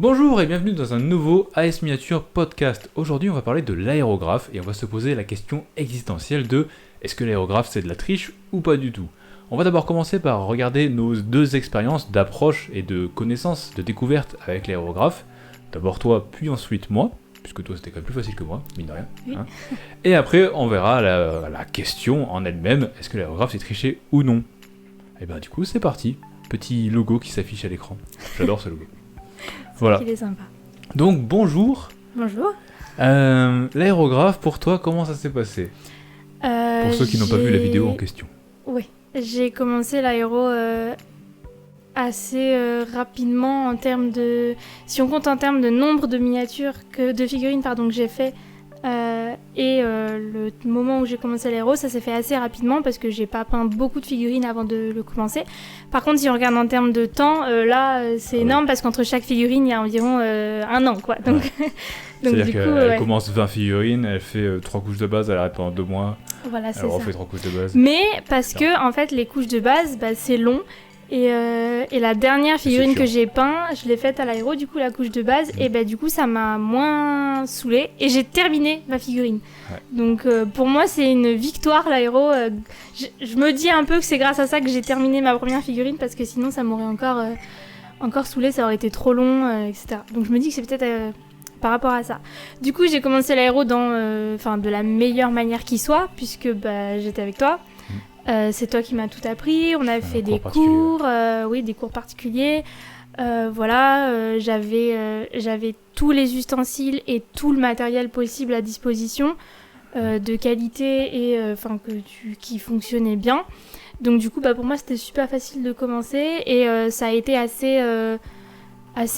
Bonjour et bienvenue dans un nouveau AS Miniature podcast. Aujourd'hui on va parler de l'aérographe et on va se poser la question existentielle de est-ce que l'aérographe c'est de la triche ou pas du tout. On va d'abord commencer par regarder nos deux expériences d'approche et de connaissance, de découverte avec l'aérographe. D'abord toi puis ensuite moi, puisque toi c'était quand même plus facile que moi, mine de rien. Oui. Et après on verra la question en elle-même, est-ce que l'aérographe c'est triché ou non. Et ben du coup c'est parti, petit logo qui s'affiche à l'écran. J'adore ce logo. Voilà. Il est sympa. Donc bonjour. Bonjour. L'aérographe, pour toi, comment ça s'est passé? Pour ceux qui n'ont pas vu la vidéo en question. Oui, j'ai commencé l'aéro assez rapidement en termes de... Si on compte en termes de nombre de miniatures, de figurines que j'ai fait, le moment où j'ai commencé l'aéro, ça s'est fait assez rapidement parce que j'ai pas peint beaucoup de figurines avant de le commencer. Par contre, si on regarde en termes de temps, c'est énorme parce qu'entre chaque figurine, il y a environ un an, quoi. Donc, donc c'est-à-dire du coup, qu'elle commence 20 figurines, elle fait 3 couches de base, elle arrête pendant 2 mois, voilà, c'est elle ça. refait 3 couches de base. Mais parce que, en fait, les couches de base, c'est long. Et la dernière figurine que j'ai peint, je l'ai faite à l'aéro, du coup, la couche de base. Et du coup, ça m'a moins saoulée. Et j'ai terminé ma figurine. Ouais. Donc, pour moi, c'est une victoire, l'aéro. Je me dis un peu que c'est grâce à ça que j'ai terminé ma première figurine. Parce que sinon, ça m'aurait encore saoulée. Ça aurait été trop long, etc. Donc, je me dis que c'est peut-être par rapport à ça. Du coup, j'ai commencé l'aéro de la meilleure manière qui soit. Puisque j'étais avec toi. C'est toi qui m'as tout appris, on a fait des cours, des cours particuliers. J'avais tous les ustensiles et tout le matériel possible à disposition, de qualité et qui fonctionnait bien. Donc du coup, pour moi, c'était super facile de commencer et ça a été assez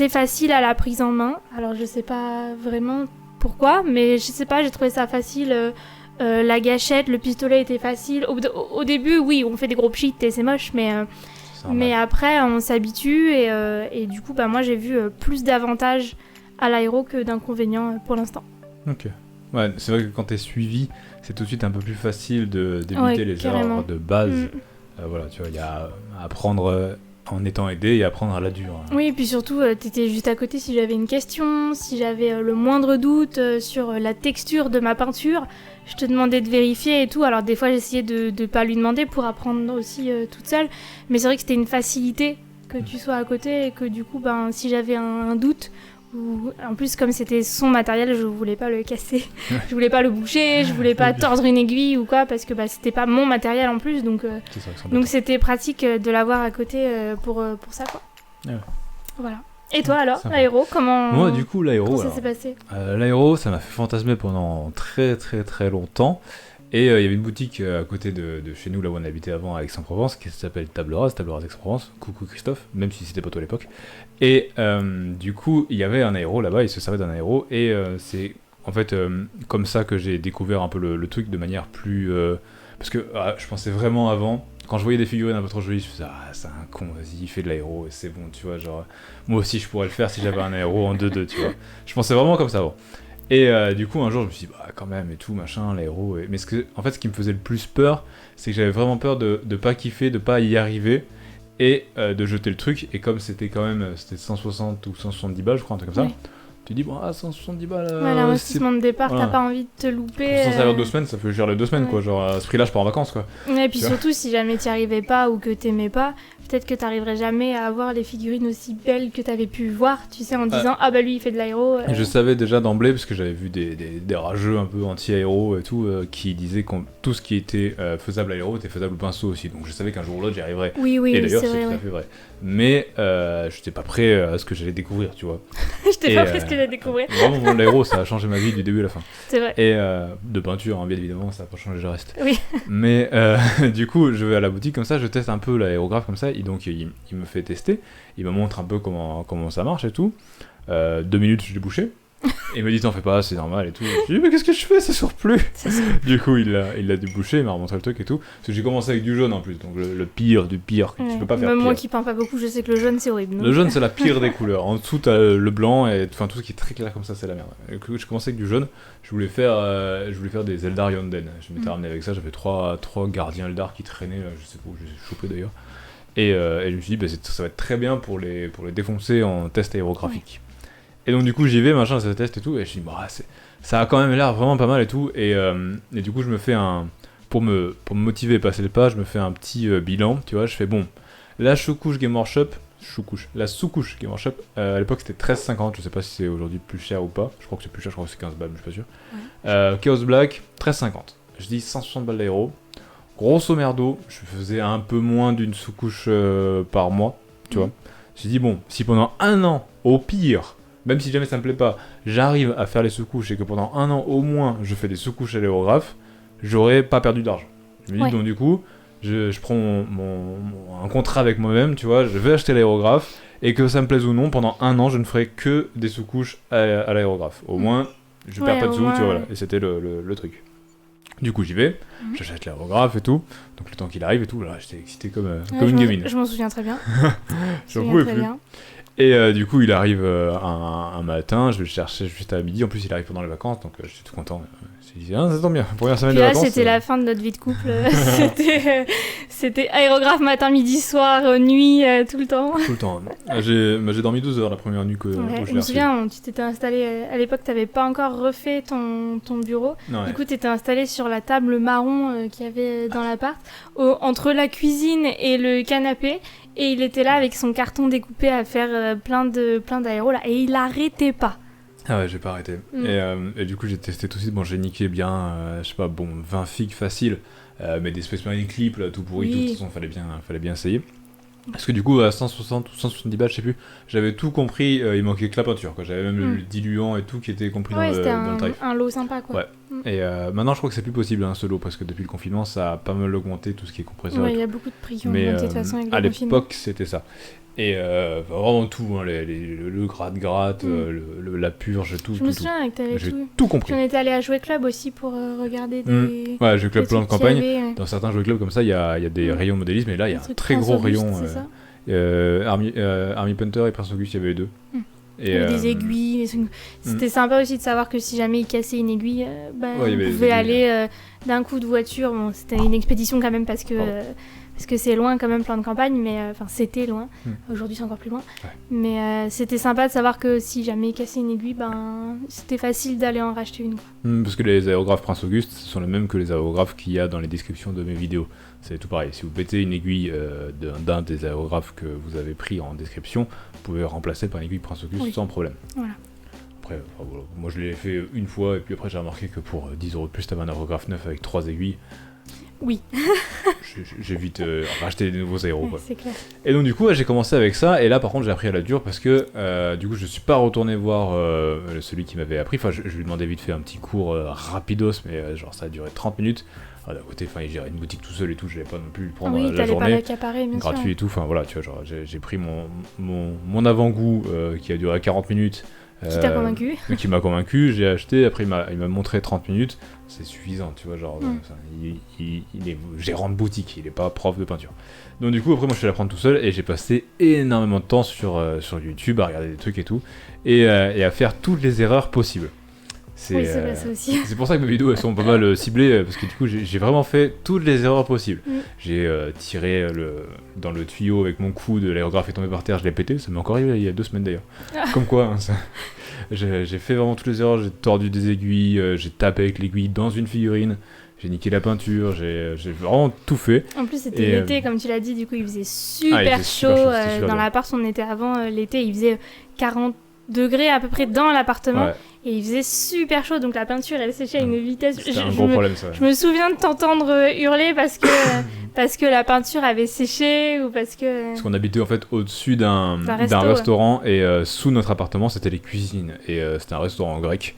facile à la prise en main. Alors je sais pas vraiment pourquoi, mais je sais pas, j'ai trouvé ça facile. La gâchette, le pistolet était facile. Au début, oui, on fait des gros pchits et c'est moche, mais après, on s'habitue et du coup, moi, j'ai vu plus d'avantages à l'aéro que d'inconvénients pour l'instant. Ok. Ouais, c'est vrai que quand t'es suivi, c'est tout de suite un peu plus facile d'éviter les carrément. erreurs de base. Voilà, tu vois, il y a à apprendre en étant aidé et apprendre à la dure. Oui, et puis surtout, t'étais juste à côté si j'avais une question, si j'avais le moindre doute sur la texture de ma peinture, je te demandais de vérifier et tout. Alors des fois, j'essayais de pas lui demander pour apprendre aussi toute seule, mais c'est vrai que c'était une facilité que tu sois à côté et que du coup, si j'avais un doute, ou en plus comme c'était son matériel, je voulais pas le casser, je voulais pas le boucher, je voulais pas tordre une aiguille ou quoi, parce que c'était pas mon matériel en plus, donc c'était pratique de l'avoir à côté pour ça, quoi. Ouais. Voilà. Et toi alors, l'aéro, comment... Moi du coup, l'aéro, ça s'est passé? L'aéro, ça m'a fait fantasmer pendant très très très longtemps. Et il y avait une boutique à côté de chez nous, là où on habitait avant, à Aix-en-Provence, qui s'appelle Table Rase Aix-en-Provence. Coucou Christophe, même si c'était pas toi à l'époque. Et du coup, il y avait un aéro là-bas, il se servait d'un aéro. Et c'est en fait comme ça que j'ai découvert un peu le truc de manière plus... parce que je pensais vraiment avant, quand je voyais des figurines un peu trop jolies, je me disais, c'est un con, vas-y, il fait de l'aéro, et c'est bon, tu vois, genre... Moi aussi, je pourrais le faire si j'avais un aéro en 2-2, tu vois. Je pensais vraiment comme ça avant. Et du coup un jour je me suis dit quand même et tout machin l'aéro mais ce qui me faisait le plus peur c'est que j'avais vraiment peur de pas kiffer, de pas y arriver et de jeter le truc, et comme c'était 160 ou 170 balles je crois, un truc comme ça, tu dis 170 balles l'investissement de départ, t'as pas envie de te louper. Pour s'en servir 2 semaines, ça fait gérer les 2 semaines quoi, genre à ce prix là je pars en vacances quoi. Et puis surtout si jamais t'y arrivais pas ou que t'aimais pas, peut-être que t'arriverais jamais à avoir les figurines aussi belles que t'avais pu voir, tu sais, en disant lui il fait de l'aéro. Je savais déjà d'emblée parce que j'avais vu des rageux un peu anti-aéro et tout qui disaient que tout ce qui était faisable à l'aéro était faisable au pinceau aussi, donc je savais qu'un jour ou l'autre j'y arriverais. Oui, et d'ailleurs c'est tout à fait vrai. Mais j'étais pas prêt à ce que j'allais découvrir, tu vois. J'étais pas prêt à ce que j'allais découvrir. Vraiment, l'aéro ça a changé ma vie du début à la fin. C'est vrai. Et de peinture, bien évidemment, ça a pas changé le reste. Oui. Mais du coup, je vais à la boutique comme ça, je teste un peu l'aérographe comme ça, et donc il me fait tester, il me montre un peu comment ça marche et tout. 2 minutes, je l'ai bouché. Et il me dit t'en fais pas, c'est normal et tout. Je lui dis mais qu'est-ce que je fais, ça sort plus. Du coup il l'a débouché, il m'a remontré le truc et tout. Parce que j'ai commencé avec du jaune en plus, donc le pire du pire, tu peux pas faire même pire. Moi qui peins pas beaucoup, je sais que le jaune c'est horrible. Le jaune c'est la pire des couleurs. En dessous t'as le blanc et tout ce qui est très clair comme ça, c'est la merde. Et je commençais avec du jaune, je voulais faire des Eldar Yonden. Je m'étais ramené avec ça, j'avais 3 gardiens Eldar qui traînaient, là, je sais pas où je les ai chopés d'ailleurs. Et je me suis dit ça va être très bien pour les défoncer en test aérographique. Et donc du coup j'y vais, machin, ça teste et tout, et je dis bah ça a quand même l'air vraiment pas mal et tout, et du coup je me fais pour me motiver et passer le pas, je me fais un petit bilan, tu vois, je fais bon, la sous-couche Game Workshop, la sous-couche Game Workshop, à l'époque c'était 13,50, je sais pas si c'est aujourd'hui plus cher ou pas, je crois que c'est plus cher, je crois que c'est 15 balles, mais je suis pas sûr. Chaos Black, 13,50, je dis 160 balles d'aéro, grosso merdo, je faisais un peu moins d'une sous-couche par mois, tu vois. J'ai dit bon, si pendant un an, au pire, même si jamais ça me plaît pas, j'arrive à faire les sous-couches et que pendant un an au moins je fais des sous-couches à l'aérographe, j'aurais pas perdu d'argent. Je me dis donc du coup, je prends un contrat avec moi-même, tu vois, je vais acheter l'aérographe et que ça me plaise ou non, pendant un an je ne ferai que des sous-couches à l'aérographe. Au moins, je perds pas de sous, tu vois, voilà. Et c'était le truc. Du coup j'y vais, j'achète l'aérographe et tout, donc le temps qu'il arrive et tout, là j'étais excité comme une gamine. Je m'en souviens très bien. J'en pouvais plus. Et du coup il arrive un matin, je vais le chercher juste à midi, en plus il arrive pendant les vacances, donc j'étais tout content. Je me suis dit, ça tombe bien, première semaine de là, vacances. C'était la fin de notre vie de couple, c'était aérographe matin, midi, soir, nuit, tout le temps. Tout le temps. J'ai dormi 12 heures la première nuit que je l'ai reçu. Je me souviens, tu t'étais installé, à l'époque t'avais pas encore refait ton bureau, du coup t'étais installé sur la table marron qu'il y avait dans l'appart, entre la cuisine et le canapé, et il était là avec son carton découpé à faire plein d'aéros là, et il arrêtait pas. Ah ouais, j'ai pas arrêté. Et du coup, j'ai testé tout de suite. Bon, j'ai niqué bien, je sais pas, 20 figues facile, mais des Space Marine clips, là, tout pourri, tout. De toute façon, fallait bien essayer. Parce que du coup, à 160 ou 170 balles, je sais plus, j'avais tout compris, il manquait que la peinture, quoi. J'avais même le diluant et tout qui était compris dans le tarif. Un lot sympa, quoi. Ouais. Et maintenant, je crois que c'est plus possible, ce lot, parce que depuis le confinement, ça a pas mal augmenté, tout ce qui est compresseur. Ouais, il y a beaucoup de prix qui ont augmenté de toute façon avec le confinement. À l'époque, c'était ça. Et vraiment tout, le gratte-gratte, la purge, tout. Je me souviens que t'avais tout compris. Puis on était allé à Jouet Club aussi pour regarder des... Ouais, Jouet Club plan de campagne. Ouais. Dans certains Jouet Club comme ça, il y a des rayons modélisme, et là, il y a un très gros rayon. Army Punter et Prince Auguste, il y avait les deux. Et des aiguilles. C'était sympa aussi de savoir que si jamais il cassait une aiguille, on pouvait aller d'un coup de voiture. Bon, c'était une expédition quand même parce que c'est loin quand même, plan de campagne, mais c'était loin. Aujourd'hui c'est encore plus loin. Ouais. Mais c'était sympa de savoir que si jamais il cassait une aiguille, c'était facile d'aller en racheter une. Parce que les aérographes Prince Auguste, ce sont les mêmes que les aérographes qu'il y a dans les descriptions de mes vidéos. C'est tout pareil. Si vous mettez une aiguille d'un des aérographes que vous avez pris en description, vous pouvez remplacer par une aiguille Prince Auguste sans problème. Voilà. Après, moi je l'ai fait une fois, et puis après j'ai remarqué que pour 10€ de plus, t'avais un aérographe neuf avec 3 aiguilles. Oui. J'ai vite racheté des nouveaux aéros. Ouais, c'est clair. Et donc du coup, j'ai commencé avec ça, et là par contre j'ai appris à la dure parce que du coup je suis pas retourné voir celui qui m'avait appris. Enfin, je lui demandais vite fait un petit cours rapidos, mais genre ça a duré 30 minutes. D'un côté, il gérait une boutique tout seul et tout, je n'avais pas non plus le prendre la journée gratuit et tout. Enfin voilà, tu vois, genre j'ai pris mon avant-goût qui a duré 40 minutes. Qui t'a convaincu. Qui m'a convaincu, j'ai acheté, après il m'a montré 30 minutes, c'est suffisant, tu vois, genre, il est gérant de boutique, il est pas prof de peinture. Donc du coup, après moi je suis allé apprendre tout seul, et j'ai passé énormément de temps sur YouTube à regarder des trucs et tout, et à faire toutes les erreurs possibles. Oui, c'est vrai, ça aussi. C'est pour ça que mes vidéos elles sont pas mal ciblées, parce que du coup j'ai vraiment fait toutes les erreurs possibles. J'ai tiré dans le tuyau avec mon coude, l'aérographe est tombé par terre, je l'ai pété, ça m'est encore arrivé il y a 2 semaines d'ailleurs. Comme quoi, j'ai fait vraiment toutes les erreurs, j'ai tordu des aiguilles, j'ai tapé avec l'aiguille dans une figurine, j'ai niqué la peinture, j'ai vraiment tout fait. En plus c'était l'été, comme tu l'as dit, du coup il faisait super chaud, dans l'appart où on était avant, l'été il faisait 40 degrés à peu près dans l'appartement, et il faisait super chaud, donc la peinture elle séchait à une vitesse. C'était un gros problème, ça. Je me souviens de t'entendre hurler parce que la peinture avait séché, ou parce qu'on habitait en fait au-dessus d'un restaurant, et sous notre appartement c'était les cuisines, et c'était un restaurant grec.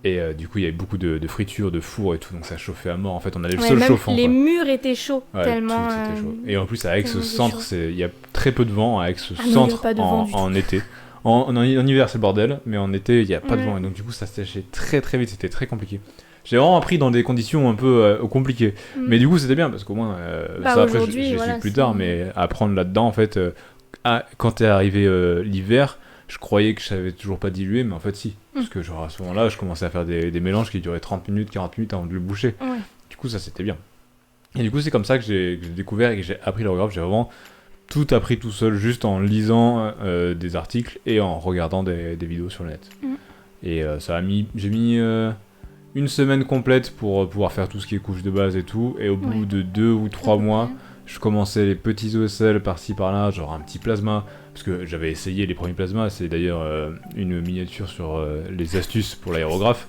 Et du coup il y avait beaucoup de fritures, de fours et tout, donc ça chauffait à mort en fait, on avait le seul chauffant. Les murs étaient chauds, tellement. Tout était chaud. Et en plus à Aix-Centre, il y a très peu de vent à Aix-Centre en été. En hiver c'est le bordel, mais en été il n'y a pas de vent, et donc du coup ça se séchait très très vite, c'était très compliqué. J'ai vraiment appris dans des conditions un peu compliquées, mais du coup c'était bien parce qu'au moins ça après j'ai su plus tard, mais apprendre là-dedans en fait, quand t'es arrivé l'hiver, je croyais que je savais toujours pas diluer, mais en fait si, parce que genre à ce moment-là je commençais à faire des mélanges qui duraient 30 minutes, 40 minutes avant de le boucher. Du coup ça c'était bien. Et du coup c'est comme ça que j'ai découvert et que j'ai appris l'aérographe. J'ai vraiment tout appris tout seul, juste en lisant des articles et en regardant des vidéos sur le net. Et j'ai mis une semaine complète pour pouvoir faire tout ce qui est couche de base et tout, et au bout de 2 ou 3 mois, je commençais les petits OSL par-ci par-là, genre un petit plasma, parce que j'avais essayé les premiers plasmas, c'est d'ailleurs une miniature sur les astuces pour l'aérographe.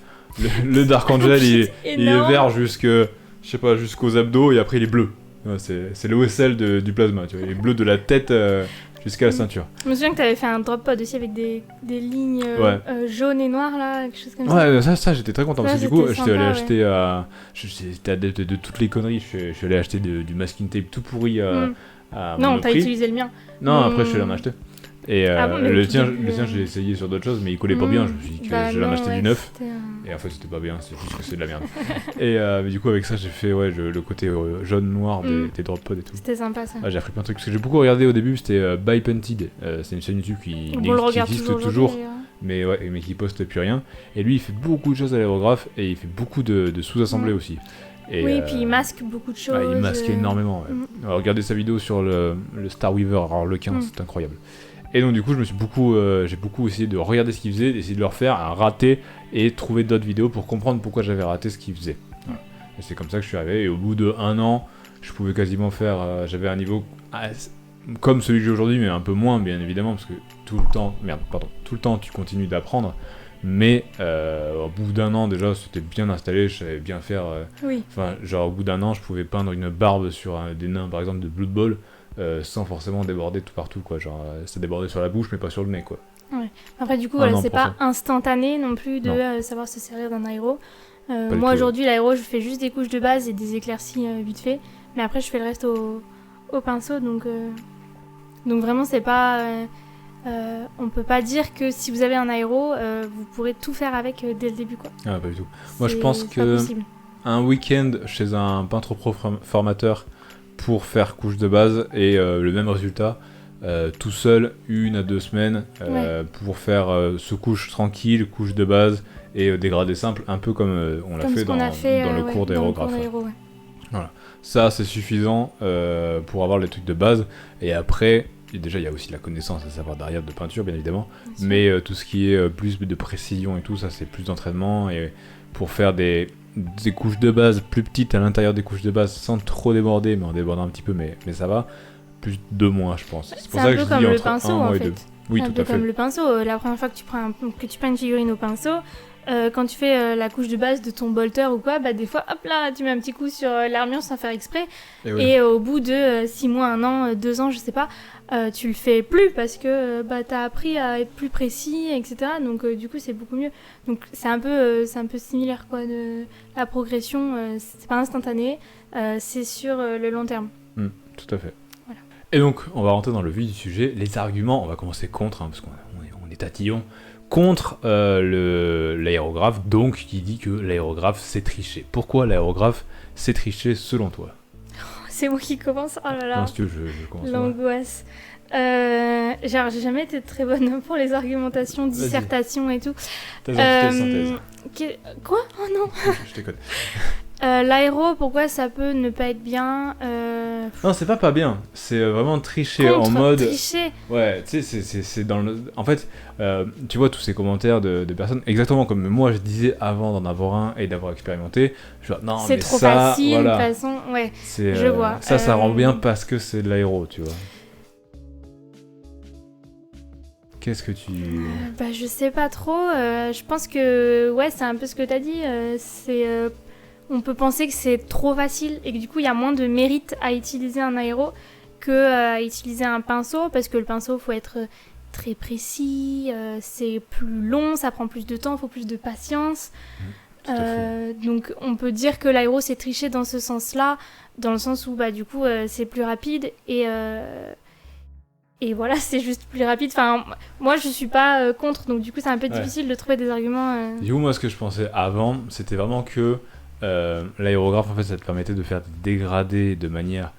Le Dark Angel, il est vert jusqu'aux abdos, et après il est bleu. Ouais, c'est le OSL du plasma, tu vois, il est bleu de la tête jusqu'à la ceinture. Je me souviens que tu avais fait un drop pod aussi avec des lignes jaunes et noires, là, quelque chose comme ça. Ouais, ça j'étais très content, parce que du coup, j'étais allé acheter j'étais adepte de toutes les conneries, je suis allé acheter du masking tape tout pourri à Non, Monoprix. t'as utilisé le mien. Non, après je suis allé en acheter. Et le tien, je l'ai essayé sur d'autres choses, mais il collait pas bien. Je me suis dit que j'allais en acheter du neuf. Et en fait, c'était pas bien, c'est juste que c'est de la merde. Et mais du coup, avec ça, j'ai fait le côté jaune-noir des drop pods et tout. C'était sympa ça. J'ai appris plein de trucs. Ce que j'ai beaucoup regardé au début, c'était By Punted. C'est une chaîne YouTube qui existe toujours, mais qui poste plus rien. Et lui, il fait beaucoup de choses à l'aérographe et il fait beaucoup de sous-assemblées aussi. Et puis il masque beaucoup de choses. Il masque énormément. Alors, regardez sa vidéo sur le Star Weaver Harlequin, c'est incroyable. Et donc du coup, j'ai beaucoup essayé de regarder ce qu'il faisait, d'essayer de le refaire, à rater et trouver d'autres vidéos pour comprendre pourquoi j'avais raté ce qu'il faisait. Voilà. Et c'est comme ça que je suis arrivé. Et au bout d'1 an, je pouvais quasiment faire. J'avais un niveau comme celui que j'ai aujourd'hui, mais un peu moins, bien évidemment, parce que tout le temps, tu continues d'apprendre. Mais au bout d'1 an déjà, c'était bien installé, je savais bien faire. Enfin, genre au bout d'1 an, je pouvais peindre une barbe sur des nains, par exemple, de Blood Bowl. Sans forcément déborder tout partout, quoi. Genre ça débordait sur la bouche mais pas sur le nez, quoi. Ouais. Après du coup c'est pas instantané non plus de savoir se servir d'un aéro. Moi aujourd'hui l'aéro je fais juste des couches de base et des éclaircies vite fait, mais après je fais le reste au pinceau, donc vraiment c'est pas on peut pas dire que si vous avez un aéro vous pourrez tout faire avec dès le début, quoi. Ah, pas du tout. Moi je pense que un week-end chez un peintre pro formateur pour faire couche de base et le même résultat tout seul 1 à 2 semaines pour faire sous-couche tranquille, couche de base et dégradé simple, un peu comme on l'a fait dans le cours d'aérographe. Voilà. Ça c'est suffisant pour avoir les trucs de base, et après déjà il y a aussi la connaissance à savoir derrière de peinture bien évidemment, mais tout ce qui est plus de précision et tout ça, c'est plus d'entraînement, et pour faire des couches de base plus petites à l'intérieur des couches de base sans trop déborder, mais en débordant un petit peu, mais ça va, plus 2 mois je pense. C'est pour ça que je dis entre 1 mois et 2. Oui, tout à fait. Comme le pinceau, la première fois que tu peins une figurine au pinceau, quand tu fais la couche de base de ton bolter ou quoi, bah des fois hop là tu mets un petit coup sur l'armure sans faire exprès, et au bout de 6 mois, 1 an, 2 ans je sais pas, tu le fais plus parce que t'as appris à être plus précis, etc. Donc du coup c'est beaucoup mieux. Donc c'est un peu similaire, quoi, de la progression, c'est pas instantané, c'est sur le long terme. Tout à fait. Voilà. Et donc on va rentrer dans le vif du sujet, les arguments. On va commencer contre, parce qu'on est tatillon, contre l'aérographe, donc qui dit que l'aérographe c'est tricher. Pourquoi l'aérographe c'est tricher selon toi? C'est moi qui commence, oh là là. Non, si tu veux, je commence. L'angoisse. Genre, j'ai jamais été très bonne pour les argumentations, dissertations et tout. T'as synthèse. Quoi? Oh non. Je déconne. L'aéro, pourquoi ça peut ne pas être bien? Non, c'est pas bien. C'est vraiment tricher en mode. Tricher. Ouais, tu sais, c'est dans le. En fait, tu vois tous ces commentaires de personnes, exactement comme moi je disais avant d'en avoir un et d'avoir expérimenté. Je vois, non, c'est mais trop ça, facile, voilà. De toute façon, ouais. Je vois. Ça rend bien parce que c'est de l'aéro, tu vois. Qu'est-ce que tu... je sais pas trop. Je pense que ouais, c'est un peu ce que t'as dit. On peut penser que c'est trop facile et que du coup il y a moins de mérite à utiliser un aéro que à utiliser un pinceau, parce que le pinceau faut être très précis, c'est plus long, ça prend plus de temps, faut plus de patience. Donc on peut dire que l'aéro c'est tricher dans ce sens-là, dans le sens où du coup c'est plus rapide et voilà, c'est juste plus rapide. Enfin, moi je suis pas contre, donc du coup c'est un peu difficile de trouver des arguments. Du coup moi ce que je pensais avant, c'était vraiment que l'aérographe en fait ça te permettait de faire des dégradés de manière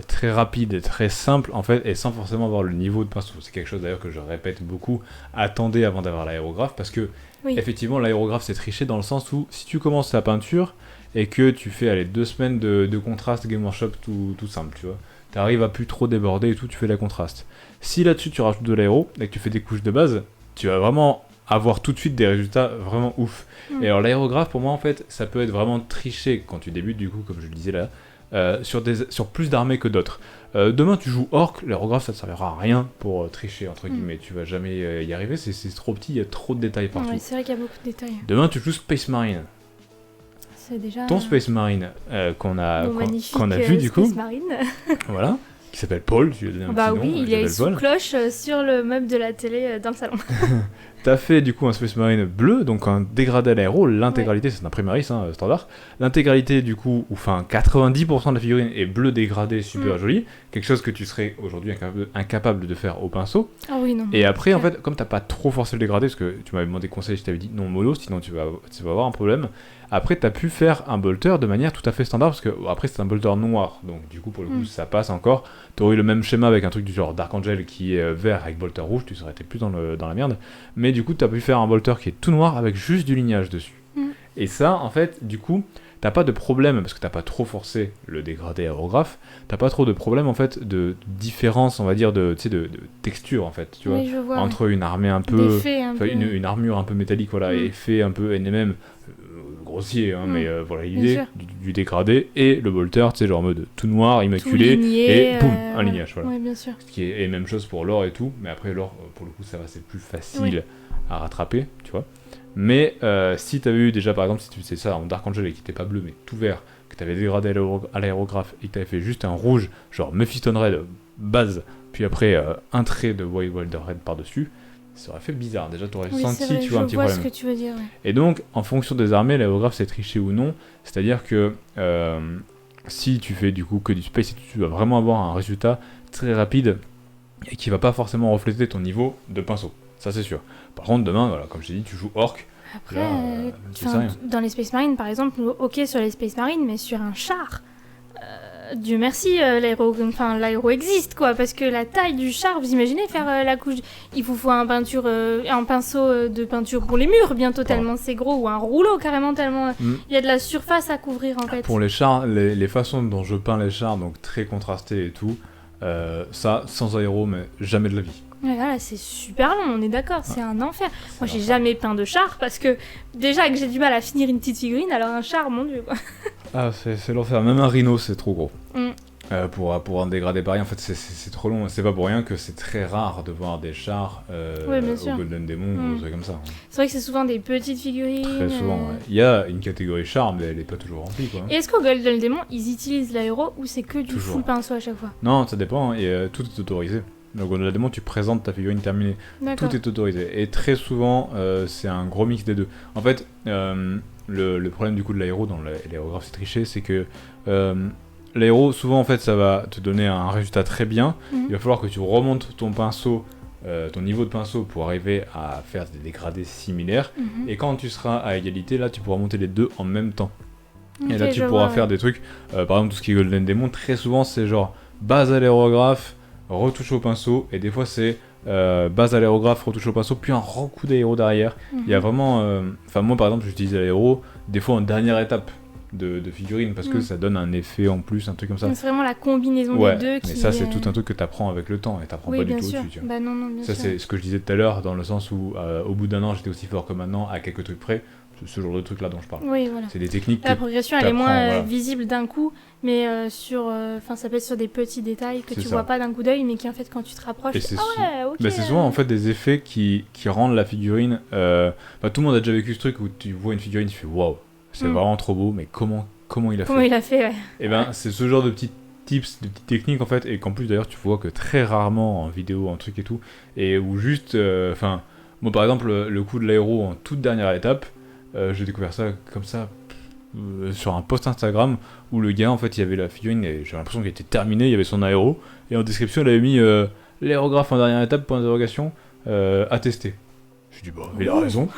très rapide et très simple en fait, et sans forcément avoir le niveau de pinceau. C'est quelque chose d'ailleurs que je répète beaucoup, attendez avant d'avoir l'aérographe, parce que effectivement l'aérographe c'est tricher dans le sens où si tu commences la peinture et que tu fais 2 semaines de contraste Game Workshop tout simple, tu vois, t'arrives à plus trop déborder et tout, tu fais de la contraste. Si là-dessus tu rajoutes de l'aéro et que tu fais des couches de base, tu vas vraiment avoir tout de suite des résultats vraiment ouf. Et alors l'aérographe pour moi en fait ça peut être vraiment triché quand tu débutes du coup comme je le disais là, sur plus d'armées que d'autres. Demain tu joues orc, l'aérographe ça te servira à rien pour tricher entre guillemets, tu vas jamais y arriver, c'est trop petit, il y a trop de détails partout. Ouais, c'est vrai qu'il y a beaucoup de détails. Demain tu joues Space Marine. C'est déjà... Ton Space Marine qu'on a vu du Space coup, Marine. voilà, qui s'appelle Paul, tu lui as donné un Bah petit nom, oui, il est sous cloche sur le meuble de la télé dans le salon. T'as fait du coup un Space Marine bleu, donc un dégradé à l'aéro, l'intégralité, c'est un Primaris standard, l'intégralité du coup, ou enfin 90% de la figurine est bleu dégradé, super joli, quelque chose que tu serais aujourd'hui incapable de faire au pinceau. Ah oui, non. Et après, en fait, comme t'as pas trop forcé le dégradé, parce que tu m'avais demandé conseil, je t'avais dit non mollo, sinon tu vas avoir un problème. Après, t'as pu faire un bolter de manière tout à fait standard, parce que après c'est un bolter noir, donc du coup pour le coup ça passe encore. T'aurais eu le même schéma avec un truc du genre Dark Angel qui est vert avec bolter rouge, tu serais été plus dans la merde. Mais du coup t'as pu faire un bolter qui est tout noir avec juste du lignage dessus. Et ça, en fait, du coup, t'as pas de problème, parce que t'as pas trop forcé le dégradé aérographe, t'as pas trop de problème en fait de différence, on va dire, de texture en fait, tu vois, je vois, entre une armée un peu, peu... une armure un peu métallique, voilà, et effet un peu NMM, grossier, hein, mais voilà l'idée du dégradé, et le bolter, tu sais, genre en mode tout noir, immaculé, ligné, et boum, un lignage, voilà. Ouais, bien sûr. Ce qui est même chose pour l'or et tout, mais après l'or, pour le coup, ça va, c'est plus facile à rattraper, tu vois. Mais si t'avais eu déjà, par exemple, si tu faisais ça en Dark Angel et qui était pas bleu mais tout vert, que t'avais dégradé à l'aérographe et que t'avais fait juste un rouge, genre Mephiston Red base, puis après un trait de White Wilder Red par-dessus, ça aurait fait bizarre. Déjà, t'aurais senti, tu vois, un petit problème. Je vois ce que tu veux dire, ouais. Et donc, en fonction des armées, l'aérographe c'est triché ou non, c'est-à-dire que si tu fais du coup que du space, tu vas vraiment avoir un résultat très rapide et qui va pas forcément refléter ton niveau de pinceau. Ça c'est sûr. Par contre, demain, voilà, comme je t'ai dit, tu joues orc. Après, là, dans les Space Marines, par exemple, ok sur les Space Marines, mais sur un char, Dieu merci, l'aéro existe, quoi, parce que la taille du char, vous imaginez faire la couche... Il vous faut un pinceau de peinture pour les murs, bientôt tellement c'est gros, ou un rouleau carrément tellement... Il y a de la surface à couvrir, en fait. Pour les chars, les façons dont je peins les chars, donc très contrastés et tout, ça, sans aéro, mais jamais de la vie. Ouais, voilà, c'est super long, on est d'accord, c'est un enfer. Moi, j'ai jamais peint de char parce que déjà que j'ai du mal à finir une petite figurine, alors un char, mon dieu, quoi. Ah, c'est l'enfer. Même un rhino, c'est trop gros. Pour un dégradé pareil, en fait, c'est trop long. C'est pas pour rien que c'est très rare de voir des chars au Golden Demon ou des trucs comme ça. C'est vrai que c'est souvent des petites figurines. Très souvent, ouais. Il y a une catégorie char, mais elle est pas toujours remplie, quoi. Et est-ce qu'au Golden Demon, ils utilisent l'aéro ou c'est que du full pinceau à chaque fois? Non, ça dépend, et tout est autorisé. Donc au Golden tu présentes ta figurine terminée. Tout est autorisé. Et très souvent, c'est un gros mix des deux. En fait, le problème du coup de l'aéro dans l'aérographe c'est triché, c'est que l'aéro, souvent en fait, ça va te donner un résultat très bien. Il va falloir que tu remontes ton pinceau, ton niveau de pinceau pour arriver à faire des dégradés similaires. Et quand tu seras à égalité, là tu pourras monter les deux en même temps. Et là tu pourras faire des trucs, par exemple tout ce qui est Golden Demon, très souvent c'est genre base à l'aérographe, retouche au pinceau, et des fois c'est base à l'aérographe, retouche au pinceau, puis un coup d'aéro derrière. Il y a vraiment... Enfin moi par exemple j'utilise l'aéro des fois en dernière étape de figurine parce que ça donne un effet en plus, un truc comme ça. C'est vraiment la combinaison des deux qui... mais ça c'est tout un truc que t'apprends avec le temps et t'apprends pas du tout au-dessus, tu vois. Bah non, bien ça sûr. C'est ce que je disais tout à l'heure dans le sens où au bout d'un an j'étais aussi fort que maintenant à quelques trucs près. Ce genre de truc là dont je parle. Oui, voilà. C'est des techniques la progression elle est moins visible d'un coup, mais ça peut être sur des petits détails que tu vois pas d'un coup d'œil, mais qui en fait quand tu te rapproches, ok. Bah, c'est souvent en fait des effets qui rendent la figurine. Tout le monde a déjà vécu ce truc où tu vois une figurine, tu fais waouh, c'est vraiment trop beau, mais comment il a fait. Comment il a fait, ouais. Et ben c'est ce genre de petits tips, de petites techniques en fait, et qu'en plus d'ailleurs tu vois que très rarement en vidéo, en truc et tout, et où juste, moi par exemple le coup de l'aéro en toute dernière étape. J'ai découvert ça comme ça sur un post Instagram où le gars en fait il y avait la figurine et j'ai l'impression qu'elle était terminée, il y avait son aéro et en description il avait mis l'aérographe en dernière étape, point d'interrogation, à tester. Je dit bah il a raison.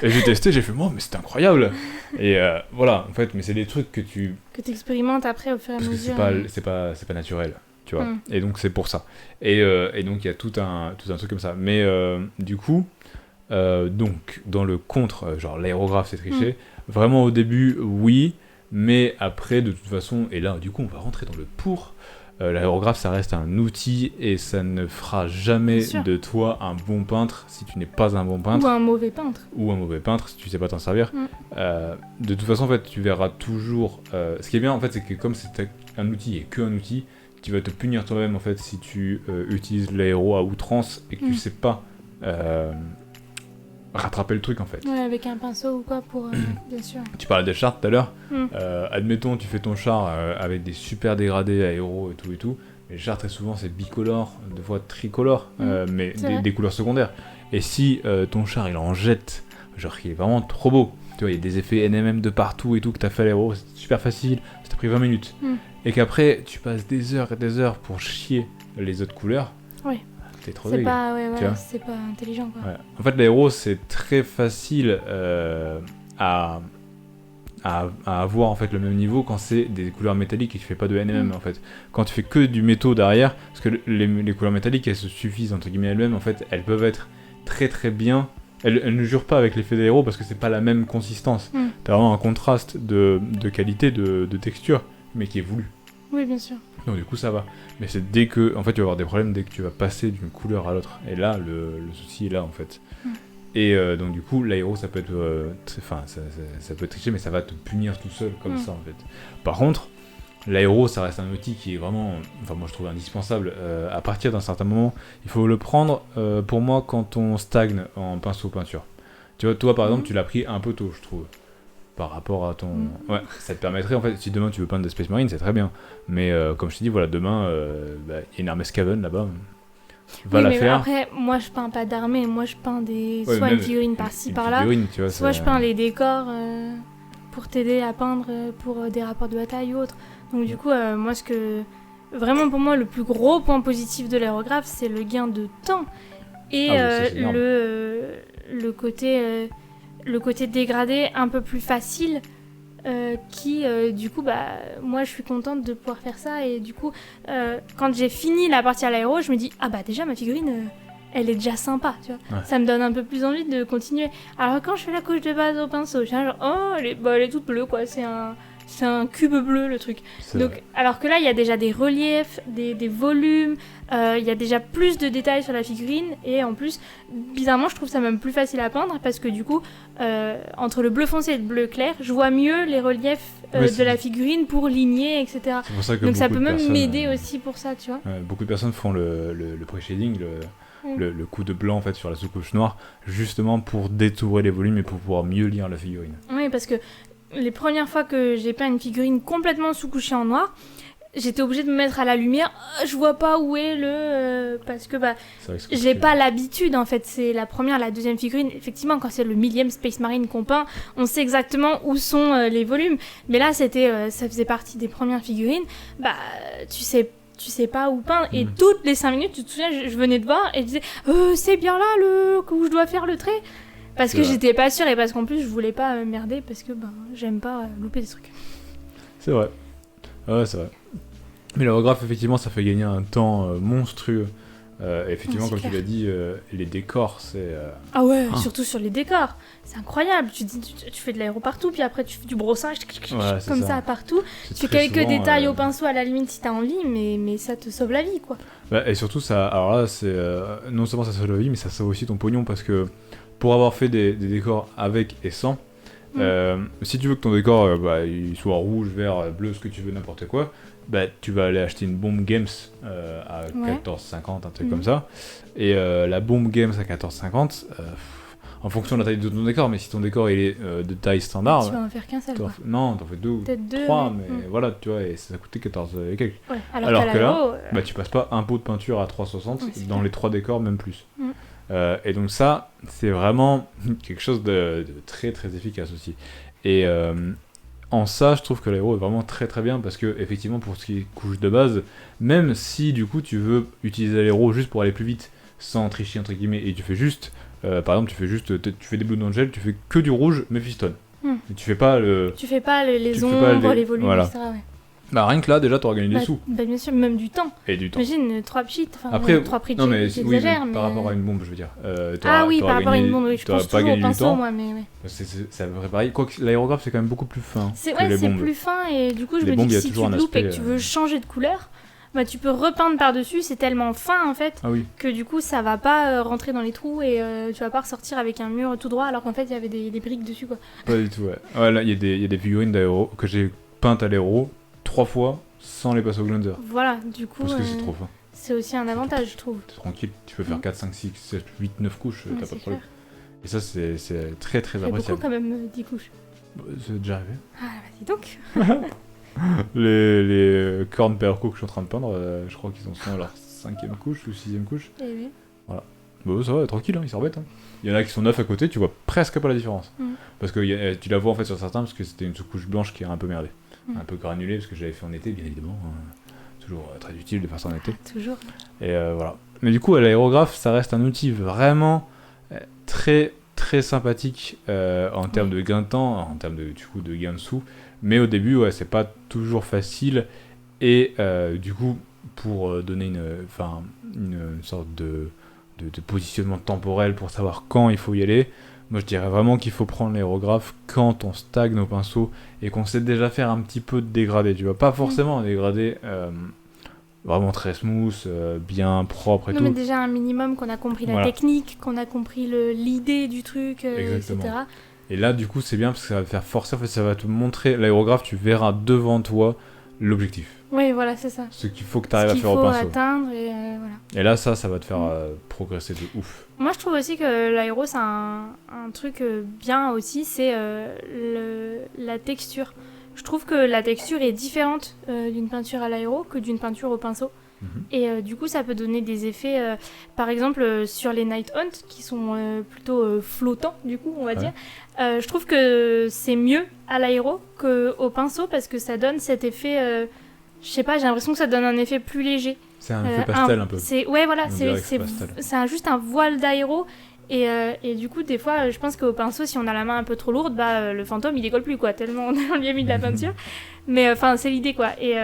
Et j'ai testé, j'ai fait moi mais c'est incroyable. Et voilà en fait, mais c'est des trucs que tu expérimentes après au fur et à mesure. Parce que c'est pas naturel, tu vois. Et donc c'est pour ça. Et donc il y a tout un truc comme ça. Mais du coup donc dans le contre, genre l'aérographe c'est triché, vraiment au début oui, mais après de toute façon, et là du coup on va rentrer dans le pour, L'aérographe, ça reste un outil et ça ne fera jamais Bien sûr. de toi un bon peintre si tu n'es pas un bon peintre. Ou un mauvais peintre. Ou un mauvais peintre si tu sais pas t'en servir. Mm. De toute façon, en fait, tu verras toujours. Ce qui est bien, en fait, c'est que comme c'est un outil et qu'un outil, tu vas te punir toi-même en fait si tu utilises l'aéro à outrance et que tu sais pas rattraper le truc en fait. Ouais, avec un pinceau ou quoi pour. Bien sûr. Tu parlais des chars tout à l'heure. Mm. Admettons, tu fais ton char avec des super dégradés aéro et tout. Mais les chars, très souvent, c'est bicolore, des fois tricolore, mais des couleurs secondaires. Et si ton char, il en jette, genre qu'il est vraiment trop beau, tu vois, il y a des effets NMM de partout et tout, que t'as fait à l'aéro, c'est super facile, ça t'a pris 20 minutes. Et qu'après, tu passes des heures et des heures pour chier les autres couleurs, ouais. T'es trop C'est dégueu. pas, ouais, c'est pas intelligent, quoi. Ouais. En fait, l'aéro, c'est très facile à avoir en fait le même niveau quand c'est des couleurs métalliques et que tu fais pas de NMM en fait. Quand tu fais que du métaux derrière, parce que les couleurs métalliques elles se suffisent entre guillemets elles-mêmes, en fait elles peuvent être très très bien. Elles ne jurent pas avec l'effet d'aéro parce que c'est pas la même consistance. T'as vraiment un contraste de qualité, de texture, mais qui est voulu. Oui, bien sûr. Donc du coup ça va. Mais c'est dès que, en fait tu vas avoir des problèmes dès que tu vas passer d'une couleur à l'autre. Et là le souci est là en fait. Et donc du coup l'aéro ça peut être ça peut être triché mais ça va te punir tout seul comme ça en fait. Par contre l'aéro ça reste un outil qui est vraiment, enfin moi je trouve indispensable. À partir d'un certain moment il faut le prendre pour moi quand on stagne en pinceau peinture. Tu vois, toi par exemple tu l'as pris un peu tôt je trouve par rapport à ton... Ouais, ça te permettrait en fait, si demain tu veux peindre des Space Marines c'est très bien. Mais comme je t'ai dit voilà demain il y a une armée Skaven là-bas. Va la mais faire. Après, moi je peins pas d'armée, moi je peins soit une figurine par-ci par-là, soit je peins les décors pour t'aider à peindre pour des rapports de bataille ou autre. Donc du coup, moi vraiment pour moi le plus gros point positif de l'aérographe c'est le gain de temps et le côté dégradé un peu plus facile. Qui du coup moi je suis contente de pouvoir faire ça et du coup quand j'ai fini la partie à l'aéro je me dis ah bah déjà ma figurine elle est déjà sympa tu vois, ça me donne un peu plus envie de continuer. Alors quand je fais la couche de base au pinceau je suis genre oh elle est toute bleue quoi, c'est un cube bleu le truc. Donc alors que là il y a déjà des reliefs, des volumes, il y a déjà plus de détails sur la figurine et en plus bizarrement je trouve ça même plus facile à peindre parce que du coup entre le bleu foncé et le bleu clair je vois mieux les reliefs de la figurine pour ligner etc. C'est pour ça que donc ça peut même m'aider aussi pour ça tu vois. Beaucoup de personnes font le pre-shading, le coup de blanc en fait sur la sous-couche noire justement pour détourer les volumes et pour pouvoir mieux lire la figurine. Oui parce que les premières fois que j'ai peint une figurine complètement sous-couchée en noir, j'étais obligée de me mettre à la lumière. Je vois pas où est parce que j'ai pas l'habitude en fait. C'est la première, la deuxième figurine. Effectivement, quand c'est le 1000e Space Marine qu'on peint, on sait exactement où sont les volumes. Mais là, ça faisait partie des premières figurines. Tu sais pas où peindre. Et toutes les 5 minutes, tu te souviens, je venais de voir et je disais c'est bien là où je dois faire le trait. Parce que j'étais pas sûre et parce qu'en plus je voulais pas merder parce que j'aime pas louper des trucs. C'est vrai. Ouais, c'est vrai. Mais l'aérographe, effectivement, ça fait gagner un temps monstrueux. Effectivement, comme tu l'as dit, les décors, c'est... Ah ouais, surtout sur les décors. C'est incroyable. Tu fais de l'aéro partout, puis après tu fais du brossage comme ça partout. Tu fais quelques détails au pinceau à la limite si t'as envie, mais ça te sauve la vie, quoi. Et surtout, ça, alors là, c'est non seulement ça sauve la vie, mais ça sauve aussi ton pognon parce que pour avoir fait des décors avec et sans, si tu veux que ton décor il soit rouge, vert, bleu, ce que tu veux, n'importe quoi, tu vas aller acheter une bombe Games à 14,50, un truc comme ça. Et la bombe Games à 14,50, en fonction de la taille de ton décor, mais si ton décor il est de taille standard... Tu vas en faire qu'un seul, quoi. Non, t'en fais 2 ou 3, mais voilà, tu vois, et ça a coûté 14 et quelques. Ouais, alors que là, tu passes pas un pot de peinture à 3,60 dans les 3 décors, même plus. Et donc ça, c'est vraiment quelque chose de très très efficace aussi. Et en ça, je trouve que l'aéro est vraiment très très bien parce que effectivement pour ce qui est couche de base, même si du coup tu veux utiliser l'aéro juste pour aller plus vite, sans tricher entre guillemets, et tu fais juste, par exemple tu fais des Blue Angel, tu fais que du rouge Mephiston. Mais tu fais pas les ombres, les volumes, voilà. etc. Ouais. Rien que là déjà t'auras gagné des sous. Bien sûr, même du temps. Et du temps. Imagine 3 pchits, après 3 prix de non mais j'exagère, mais par rapport à une bombe je veux dire. Par rapport à une bombe, oui, je pense toujours au pinceau moi, mais ouais. C'est à peu près pareil, quoique l'aérographe c'est quand même beaucoup plus fin que les bombes. C'est plus fin et du coup je me dis que si tu loupes et que tu veux changer de couleur, bah, tu peux repeindre par-dessus, c'est tellement fin en fait, Ah oui. que du coup ça va pas rentrer dans les trous et tu vas pas ressortir avec un mur tout droit alors qu'en fait il y avait des briques dessus quoi. Pas du tout, ouais. Ouais, là, il y a des figurines d'aéro que j'ai peintes à l'aéro 3 fois sans les passer au Glunzer. Voilà, du coup Parce que c'est trop fin. c'est aussi un avantage je trouve. T'es tranquille, tu peux faire 4, 5, 6, 7, 8, 9 couches, Ouais, t'as c'est pas de problème. clair. Et ça, c'est très très C'est beaucoup appréciable. quand même 10 couches. C'est déjà arrivé. Ah bah dis donc. Les cornes perco que je suis en train de peindre, je crois qu'ils en sont à leur 5ème couche ou 6ème couche. Eh oui. Bon, ça va, tranquille, hein, ils s'en remettent. Hein. Il y en a qui sont neufs à côté, tu vois presque pas la différence. Parce que tu la vois en fait sur certains, parce que c'était une sous-couche blanche qui est un peu merdée. Un peu granulée, parce que j'avais fait en été, bien évidemment. Toujours très utile de faire ça en été. Toujours. Et voilà. Mais du coup, l'aérographe, ça reste un outil vraiment très très sympathique en termes de gain de temps, en termes de gain de sous. Mais au début, ouais, c'est pas toujours facile. Et du coup, pour donner une sorte de positionnement temporel pour savoir quand il faut y aller, moi je dirais vraiment qu'il faut prendre l'aérographe quand on stagne au pinceau et qu'on sait déjà faire un petit peu de dégradé. Tu vois, pas forcément un dégradé vraiment très smooth, bien propre et Non tout. mais déjà un minimum qu'on a compris la Voilà. technique, qu'on a compris l'idée du truc, Exactement. etc. Et là, du coup, c'est bien parce que ça va te faire forcer. En fait, ça va te montrer l'aérographe. Tu verras devant toi l'objectif. Oui, voilà, c'est ça. Ce qu'il faut que tu arrives Ce à qu'il faire au faut pinceau. atteindre et voilà. Et là, ça va te faire progresser de ouf. Moi, je trouve aussi que l'aéro, c'est un truc bien aussi, c'est la texture. Je trouve que la texture est différente d'une peinture à l'aéro que d'une peinture au pinceau. Et du coup, ça peut donner des effets, par exemple, sur les Night Hunt, qui sont plutôt flottants, du coup, on va dire. Je trouve que c'est mieux à l'aéro qu'au pinceau, parce que ça donne cet effet... je sais pas, j'ai l'impression que ça donne un effet plus léger. C'est un effet pastel un peu. Ouais, voilà, On dirait que c'est pastel. c'est juste un voile d'aéro. Et du coup, des fois, je pense qu'au pinceau, si on a la main un peu trop lourde, le fantôme, il décolle plus, quoi, tellement on lui a mis de la peinture. Mais enfin, c'est l'idée, quoi. Et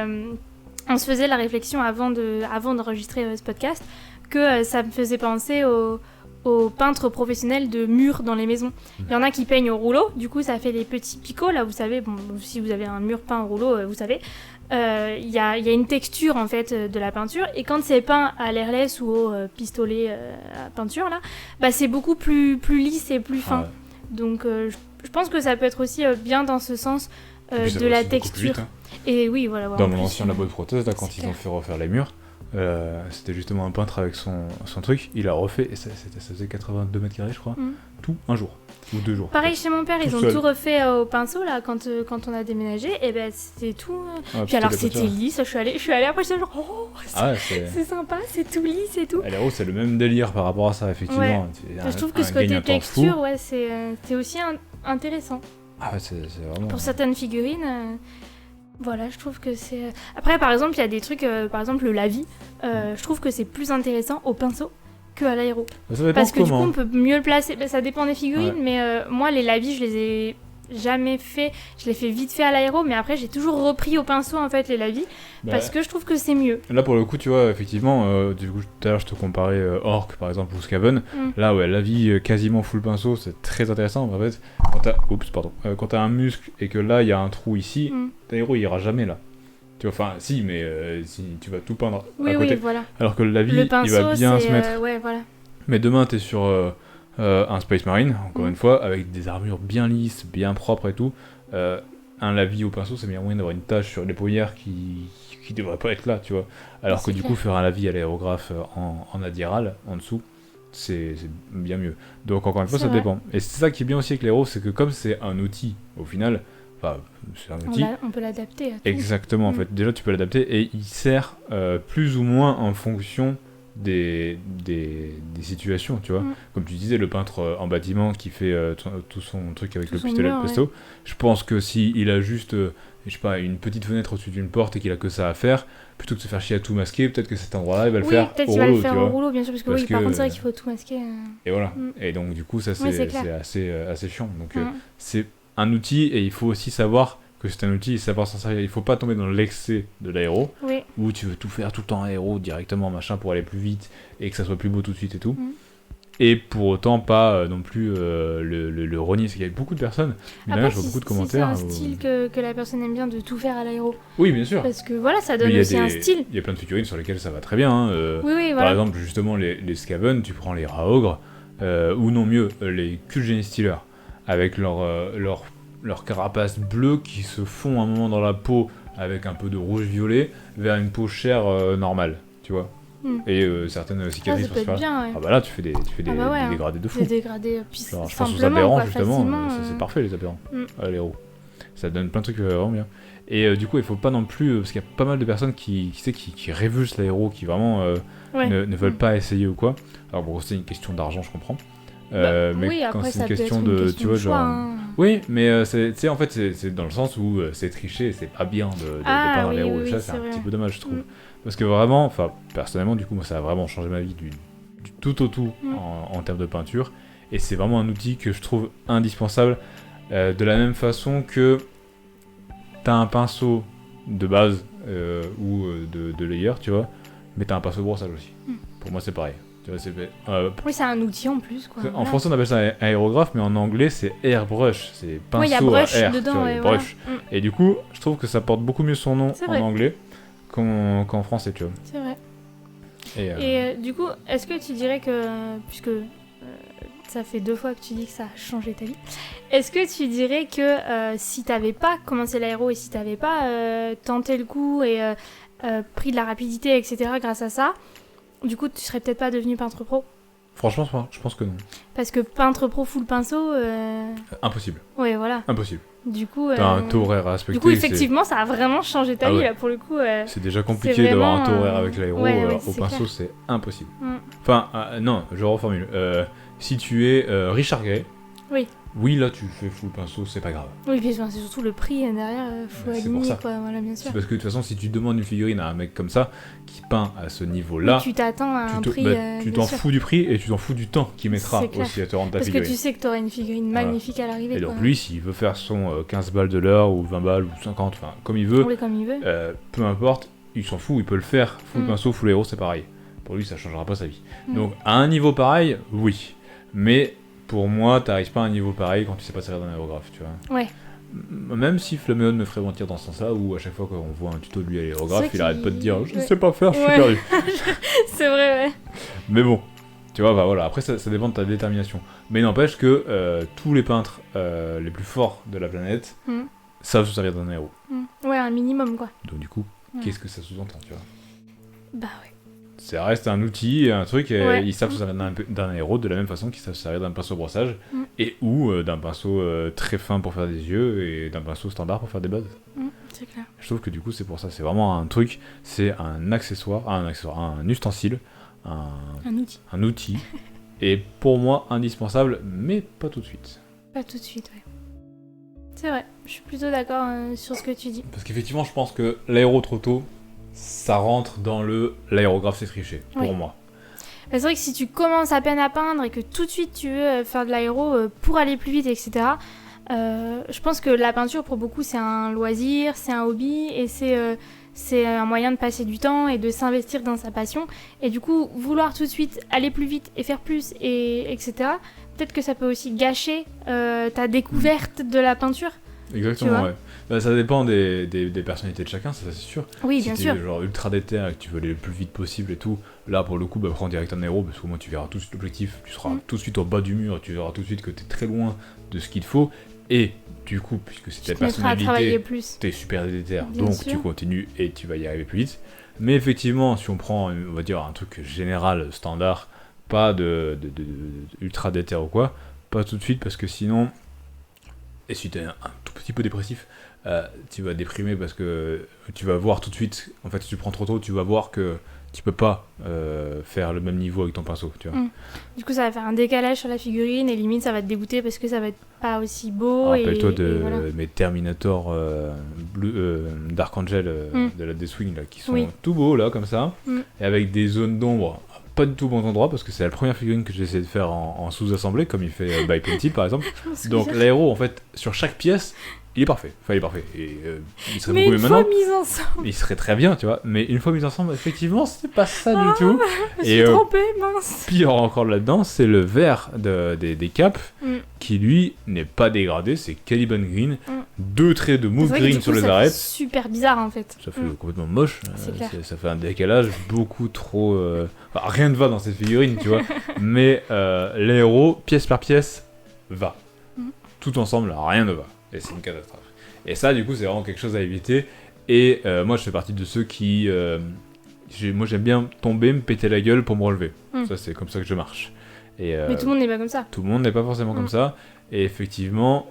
on se faisait la réflexion avant d'enregistrer ce podcast que ça me faisait penser aux peintres professionnels de murs dans les maisons. Il y en a qui peignent au rouleau, du coup ça fait des petits picots, là vous savez, bon, si vous avez un mur peint au rouleau, vous savez, il y a une texture en fait de la peinture, et quand c'est peint à l'airless ou au pistolet à peinture, là, c'est beaucoup plus lisse et plus fin. Donc je pense que ça peut être aussi bien dans ce sens de la texture. Vite, hein. Et oui, voilà. Dans mon ancien labo de prothèse, là, quand ils ont fait refaire les murs, c'était justement un peintre avec son truc, il a refait, et ça faisait 82 mètres carrés je crois, tout un jour, ou 2 jours. Pareil chez mon père, ils ont tout refait au pinceau là, quand on a déménagé, et ben c'était tout... Puis alors c'était lisse, je suis allée après, j'étais genre, oh, c'est sympa, c'est tout lisse et tout. L'aéro c'est le même délire par rapport à ça, effectivement. Ouais. Je trouve que ce côté texture, ouais, c'est aussi intéressant. Ah ouais, c'est vraiment... Pour certaines figurines... Voilà, je trouve que c'est... Après, par exemple, il y a des trucs, par exemple, le lavis, je trouve que c'est plus intéressant au pinceau qu'à l'aéro. Parce que du coup, on peut mieux le placer. Ça dépend des figurines, mais moi, les lavis, je les ai jamais fait. Je les fais vite fait à l'aéro, mais après, j'ai toujours repris au pinceau, en fait, les lavis, parce que je trouve que c'est mieux. Là, pour le coup, tu vois, effectivement, du coup, tout à l'heure, je te comparais Orc, par exemple, ou Skaven. Là, ouais, lavis quasiment full pinceau, c'est très intéressant. En fait, quand t'as un muscle et que là, il y a un trou ici, l'aéro, il ira jamais là. Tu vois, enfin, si, mais si tu vas tout peindre à côté. Oui, voilà. Alors que le lavis, il va bien se mettre. Ouais, voilà. Mais demain, t'es sur un Space Marine, encore une fois, avec des armures bien lisses, bien propres et tout. Un lavis au pinceau, c'est bien moyen d'avoir une tache sur l'épauillère qui devrait pas être là, tu vois. Alors que du coup, faire un lavis à l'aérographe en adhéral, en dessous, c'est bien mieux. Donc encore une fois, ça dépend. Et c'est ça qui est bien aussi avec l'aéro, c'est que comme c'est un outil, au final, c'est un outil. On peut l'adapter à tout. Exactement, en fait. Déjà, tu peux l'adapter et il sert plus ou moins en fonction des situations, tu vois. Comme tu disais, le peintre en bâtiment qui fait tout son truc avec le pistolet de pesto, je pense que s'il a juste je sais pas, une petite fenêtre au-dessus d'une porte et qu'il a que ça à faire, plutôt que de se faire chier à tout masquer, peut-être que cet endroit-là, il va le faire au rouleau. Oui, peut-être qu'il va le faire au rouleau, bien sûr, parce que par contre, c'est vrai qu'il faut tout masquer. Et voilà. Et donc, du coup, ça, c'est assez chiant. Donc, c'est un outil, et il faut aussi savoir que c'est un outil et savoir s'en servir. Il faut pas tomber dans l'excès de l'aéro, où tu veux tout faire tout le temps aéro directement, machin, pour aller plus vite et que ça soit plus beau tout de suite et tout. et pour autant pas non plus le renier. C'est qu'il y a beaucoup de personnes, mais là je vois beaucoup de commentaires. C'est un style que la personne aime bien de tout faire à l'aéro. Oui, bien sûr. Parce que voilà, ça donne aussi un style. Il y a plein de figurines sur lesquelles ça va très bien. Hein. Oui, voilà. Par exemple, justement, les Skaven, tu prends les Raogres, ou non mieux, les Kuldjeni Stealers, avec leur carapace bleue qui se fond un moment dans la peau avec un peu de rouge-violet vers une peau chair normale, tu vois. Et certaines cicatrices ça peut être bien, ouais. Ah bah là tu fais des dégradés de fou. Des dégradés, puis alors, je pense aux aberrants justement, c'est parfait les aberrants, les héros. Ça donne plein de trucs vraiment bien. Et du coup il faut pas non plus, parce qu'il y a pas mal de personnes qui révulsent l'aéro, qui vraiment ne veulent pas essayer ou quoi. Alors bon, c'est une question d'argent, je comprends. Mais oui, quand après, c'est une question de, tu vois, genre... Hein. Oui, mais c'est en fait c'est dans le sens où c'est triché, c'est pas bien de peindre l'aéro, et ça c'est un petit peu dommage je trouve. Parce que vraiment, enfin personnellement du coup moi ça a vraiment changé ma vie du tout au tout en termes de peinture, et c'est vraiment un outil que je trouve indispensable, de la même façon que t'as un pinceau de base ou de layer, tu vois, mais t'as un pinceau de brossage aussi. Pour moi c'est pareil. Tu vois, oui, c'est un outil en plus, quoi. En français on appelle ça un aérographe, mais en anglais c'est airbrush, c'est pinceau, y a brush à air, dedans, tu vois, ouais, brush. Voilà. Et du coup, je trouve que ça porte beaucoup mieux son nom en anglais qu'en français, tu vois. C'est vrai. Et du coup, est-ce que tu dirais que, puisque ça fait 2 fois que tu dis que ça a changé ta vie, est-ce que tu dirais que si t'avais pas commencé l'aéro et si t'avais pas tenté le coup et pris de la rapidité, etc., grâce à ça, du coup, tu serais peut-être pas devenu peintre pro? Franchement, je pense que non. Parce que peintre pro full pinceau... Impossible. Ouais, voilà. Impossible. Du coup... T'as un taux horaire à respecter. Du coup, effectivement, ça a vraiment changé ta vie, là, pour le coup. C'est déjà compliqué d'avoir un taux horaire avec l'aéro. Au pinceau, clair. c'est impossible. Enfin, non, je reformule. Si tu es Richard Gray... Oui, là, tu fais full pinceau, c'est pas grave. Oui, puis c'est surtout le prix derrière, faut aligner, quoi, voilà, bien sûr. C'est parce que de toute façon, si tu demandes une figurine à un mec comme ça, qui peint à ce niveau-là... tu t'attends à un prix, tu t'en fous du prix et tu t'en fous du temps qu'il mettra aussi à te rendre ta figurine. Parce que tu sais que t'auras une figurine magnifique à l'arrivée. Et donc lui, s'il veut faire son 15 balles de l'heure, ou 20 balles, ou 50, enfin, comme il veut, peu importe, il s'en fout, il peut le faire. Full pinceau, full héros, c'est pareil. Pour lui, ça changera pas sa vie. Donc, à un niveau pareil, oui. Mais... Pour moi, t'arrives pas à un niveau pareil quand tu sais pas servir d'un aérographe, tu vois. Ouais. Même si Flaméon me ferait mentir dans ce sens-là, où à chaque fois qu'on voit un tuto de lui à l'aérographe, il arrête pas de dire je sais pas faire, je suis perdu. C'est vrai, ouais. Mais bon, tu vois, bah voilà, après ça dépend de ta détermination. Mais n'empêche que tous les peintres les plus forts de la planète savent se servir d'un aéro. Ouais, un minimum, quoi. Donc du coup, qu'est-ce que ça sous-entend, tu vois? Bah ouais. Ça reste un outil, un truc, et ils savent se servir d'un aéro de la même façon qu'ils savent se servir d'un pinceau brossage, et ou d'un pinceau très fin pour faire des yeux, et d'un pinceau standard pour faire des bases. C'est clair. Je trouve que du coup c'est pour ça, c'est vraiment un truc, c'est un ustensile, un outil, et pour moi indispensable, mais pas tout de suite. Pas tout de suite, ouais. C'est vrai, je suis plutôt d'accord sur ce que tu dis. Parce qu'effectivement je pense que l'aéro trop tôt, ça rentre dans l'aérographe c'est triché, pour moi. C'est vrai que si tu commences à peine à peindre et que tout de suite tu veux faire de l'aéro pour aller plus vite, etc., je pense que la peinture pour beaucoup c'est un loisir, c'est un hobby et c'est un moyen de passer du temps et de s'investir dans sa passion. Et du coup, vouloir tout de suite aller plus vite et faire plus, etc., peut-être que ça peut aussi gâcher ta découverte de la peinture. Exactement, ouais. Bah, ça dépend des personnalités de chacun, ça c'est sûr. Oui, bien sûr. Si t'es genre ultra déter et que tu veux aller le plus vite possible et tout, là pour le coup, prends direct un aéro parce qu'au moins tu verras tout de suite l'objectif, tu seras tout de suite au bas du mur, tu verras tout de suite que t'es très loin de ce qu'il te faut, et du coup, puisque c'est ta personnalité, t'es super déter, donc tu continues et tu vas y arriver plus vite. Mais effectivement, si on prend, on va dire, un truc général, standard, pas de ultra déter ou quoi, pas tout de suite parce que sinon... Et si t'es un tout petit peu dépressif, tu vas déprimer parce que tu vas voir tout de suite, en fait si tu prends trop tôt, tu vas voir que tu peux pas faire le même niveau avec ton pinceau, tu vois. Du coup ça va faire un décalage sur la figurine et limite ça va te dégoûter parce que ça va être pas aussi beau. Rappelle-toi mes Terminator Dark Angel de la Deathwing là, qui sont tout beaux là comme ça, et avec des zones d'ombre pas du tout au bon endroit parce que c'est la première figurine que j'ai essayé de faire en sous-assemblée, comme il fait by Penty par exemple. Donc l'aéro, en fait, sur chaque pièce, il est parfait. Enfin, il est parfait. Et il serait Mais beaucoup une mieux fois maintenant. mis ensemble, Il serait très bien, tu vois. Mais une fois mis ensemble, effectivement, c'est pas ça du tout. je me Et suis trompée, mince. pire encore là-dedans, c'est le vert des caps Mm. qui, lui, n'est pas dégradé. C'est Caliban Green. Mm. 2 traits de C'est mauve vrai que du green coup, sur les ça fait arêtes. super bizarre en fait. Ça fait complètement moche. C'est clair. Ça fait un décalage beaucoup trop. Enfin, rien ne va dans cette figurine, tu vois. Mais l'aéro, pièce par pièce, va. Mhm. Tout ensemble, rien ne va. Et c'est une catastrophe. Et ça, du coup, c'est vraiment quelque chose à éviter. Et moi, je fais partie de ceux qui. Moi, j'aime bien tomber, me péter la gueule pour me relever. Mhm. Ça, c'est comme ça que je marche. Et, Mais tout le monde n'est pas comme ça. tout le monde n'est pas forcément comme Mhm. ça. Et effectivement.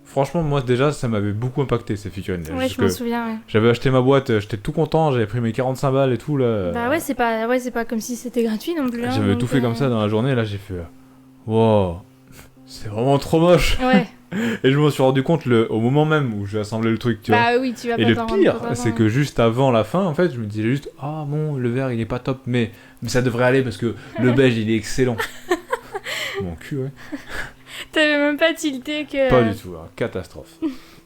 Franchement, moi déjà, ça m'avait beaucoup impacté ces figurines. Ouais, je m'en souviens, ouais. J'avais acheté ma boîte, j'étais tout content, j'avais pris mes 45 balles et tout là. Bah ouais, c'est pas comme si c'était gratuit non plus. hein, J'avais donc, tout fait comme ça dans la journée, là j'ai fait wow, c'est vraiment trop moche. Ouais. Et je me suis rendu compte au moment même où j'ai assemblé le truc, tu vois. Bah oui, tu vas Et pas le t'en pire, rendre compte c'est avant. que juste avant la fin, en fait, je me disais juste ah bon, le vert il est pas top, mais ça devrait aller parce que le beige il est excellent. Mon cul, ouais. T'avais même pas tilté que. Pas du tout, hein. Catastrophe.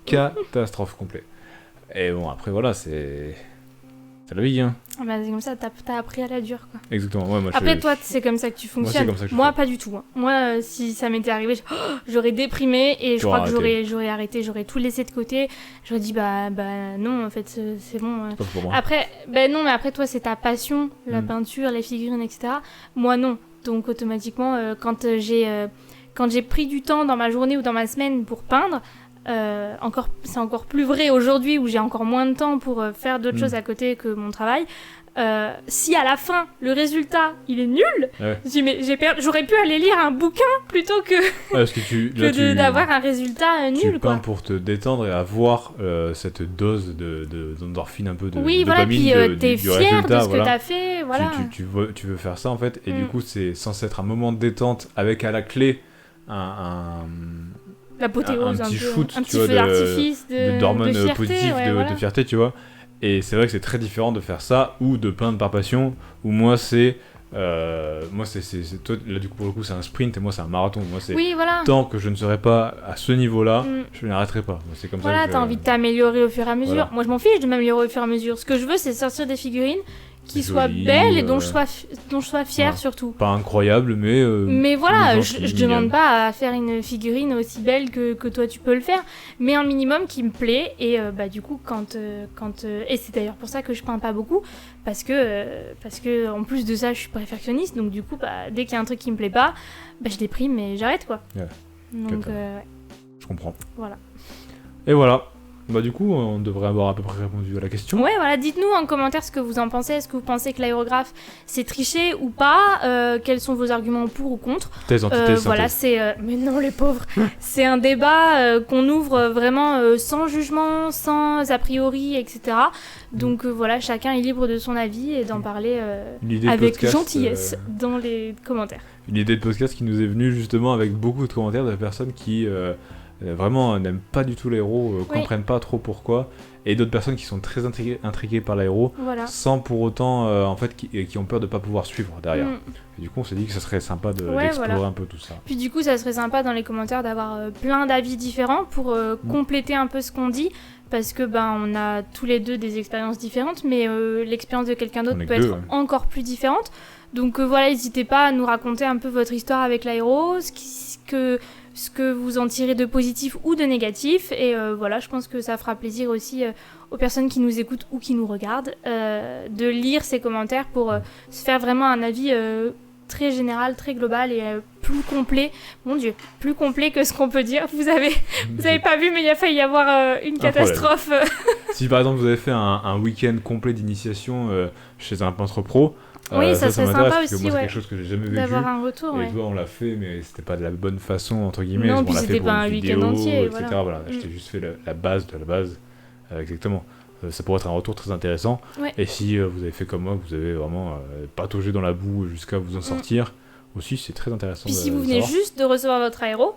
Catastrophe complet. Et bon, après voilà, c'est la vie, hein. Ah bah c'est comme ça, t'as appris à la dure quoi. Exactement, ouais, moi Après toi, c'est comme ça que tu Moi, c'est fonctionnes. comme ça que je Moi, fais. pas du tout. hein. Moi, si ça m'était arrivé, j'aurais déprimé et je T'aurais crois que arrêté. j'aurais arrêté, j'aurais tout laissé de côté. J'aurais dit bah non, en fait, c'est bon. C'est pas pour moi. Après, ben non, mais après toi, c'est ta passion, la Mm. peinture, les figurines, etc. Moi, non. Donc automatiquement, quand j'ai pris du temps dans ma journée ou dans ma semaine pour peindre, c'est encore plus vrai aujourd'hui où j'ai encore moins de temps pour faire d'autres Mm. choses à côté que mon travail. Si à la fin le résultat il est nul, Ouais. je dis, mais j'aurais pu aller lire un bouquin plutôt que, Ouais, parce que d'avoir un résultat tu nul peins quoi. pour te détendre et avoir cette dose d'endorphine un peu de Oui, voilà, dopamine puis t'es du fier résultat, de ce voilà. que t'as fait, voilà. Tu veux faire ça en fait, et du Mm. coup c'est censé être un moment de détente avec à la clé L'apothéose, un petit peu, shoot, un tu petit vois, feu d'artifice d'hormones de fierté, positives, ouais, de voilà. fierté, tu vois. Et c'est vrai que c'est très différent de faire ça ou de peindre par passion, où moi c'est toi, là du coup pour le coup c'est un sprint et moi c'est un marathon. Moi c'est Oui, voilà. tant que je ne serai pas à ce niveau-là, Mm. je n'arrêterai pas. Moi, c'est comme ça Voilà, que t'as envie de t'améliorer au fur et à mesure. Voilà. Moi, je m'en fiche de m'améliorer au fur et à mesure. Ce que je veux, c'est sortir des figurines qui soient Jolies, belles et dont je sois fière voilà. surtout. Pas incroyable, mais Mais voilà, mignonne, je mignonne. demande pas à faire une figurine aussi belle que toi tu peux le faire, mais un minimum qui me plaît. Et bah du coup, et c'est d'ailleurs pour ça que je peins pas beaucoup, parce que en plus de ça, je suis perfectionniste, donc du coup, bah, dès qu'il y a un truc qui me plaît pas, bah, je déprime et j'arrête quoi. Ouais, Donc comme ça. ouais, Je comprends. voilà. Et voilà. Bah du coup, on devrait avoir à peu près répondu à la question. Ouais, voilà, dites-nous en commentaire ce que vous en pensez. Est-ce que vous pensez que l'aérographe c'est triché ou pas? Quels sont vos arguments pour ou contre? Thèse, antithèse, Voilà, synthèse. mais non, les pauvres. C'est un débat qu'on ouvre vraiment sans jugement, sans a priori, etc. Donc voilà, chacun est libre de son avis et d'en parler Une idée de avec podcast, gentillesse dans les commentaires. Une idée de podcast qui nous est venue justement avec beaucoup de commentaires de personnes qui vraiment n'aiment pas du tout l'aéro, Oui. comprennent pas trop pourquoi, et d'autres personnes qui sont très intriguées par l'aéro, Voilà. sans pour autant en fait qui ont peur de pas pouvoir suivre derrière. Mm. Et du coup, on s'est dit que ça serait sympa Ouais, d'explorer voilà. un peu tout ça. Puis du coup, ça serait sympa dans les commentaires d'avoir plein d'avis différents pour compléter un peu ce qu'on dit. Parce que on a tous les deux des expériences différentes, mais l'expérience de quelqu'un d'autre On est peut que deux, être ouais. encore plus différente. Donc voilà, n'hésitez pas à nous raconter un peu votre histoire avec l'aéro, ce que vous en tirez de positif ou de négatif. Et voilà, je pense que ça fera plaisir aussi aux personnes qui nous écoutent ou qui nous regardent de lire ces commentaires pour se faire vraiment un avis très général, très global et plus complet. Mon Dieu, plus complet que ce qu'on peut dire. Vous avez pas vu, mais il a failli y avoir une catastrophe. Si par exemple vous avez fait un week-end complet d'initiation chez un peintre pro, oui, ça serait m'intéresse, sympa parce que aussi, moi c'est ouais. quelque chose que j'ai jamais vécu. D'avoir un retour, Et ouais. tu vois, on l'a fait, mais c'était pas de la bonne façon, entre guillemets. Non, on puis l'a c'était fait pour pas une un week-end vidéo, entier, etc. Voilà. Mm. J'étais juste fait la base de la base. Exactement. Ça pourrait être un retour très intéressant. Ouais. Et si vous avez fait comme moi, que vous avez vraiment pataugé dans la boue jusqu'à vous en sortir, aussi c'est très intéressant. Puis de si vous de venez savoir. juste de recevoir votre aéro,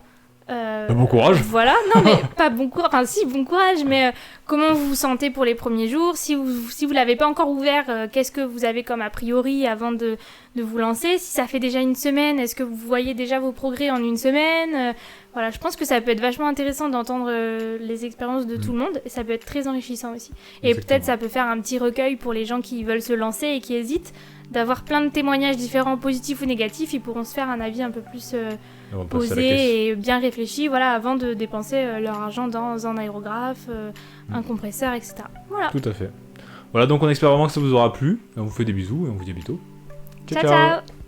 Bon courage. Voilà, non mais pas bon courage, enfin si, bon courage, mais comment vous vous sentez pour les premiers jours? Si vous l'avez pas encore ouvert, qu'est-ce que vous avez comme a priori avant de vous lancer? Si ça fait déjà une semaine, est-ce que vous voyez déjà vos progrès en une semaine? Voilà, je pense que ça peut être vachement intéressant d'entendre les expériences de tout le monde, et ça peut être très enrichissant aussi. Et Exactement. peut-être ça peut faire un petit recueil pour les gens qui veulent se lancer et qui hésitent, d'avoir plein de témoignages différents, positifs ou négatifs. Ils pourront se faire un avis un peu plus On va passer à la caisse. posé et bien réfléchi, voilà, avant de dépenser leur argent dans un aérographe, un compresseur, etc. Voilà. Tout à fait. Voilà, donc on espère vraiment que ça vous aura plu. On vous fait des bisous et on vous dit à bientôt. Ciao, ciao.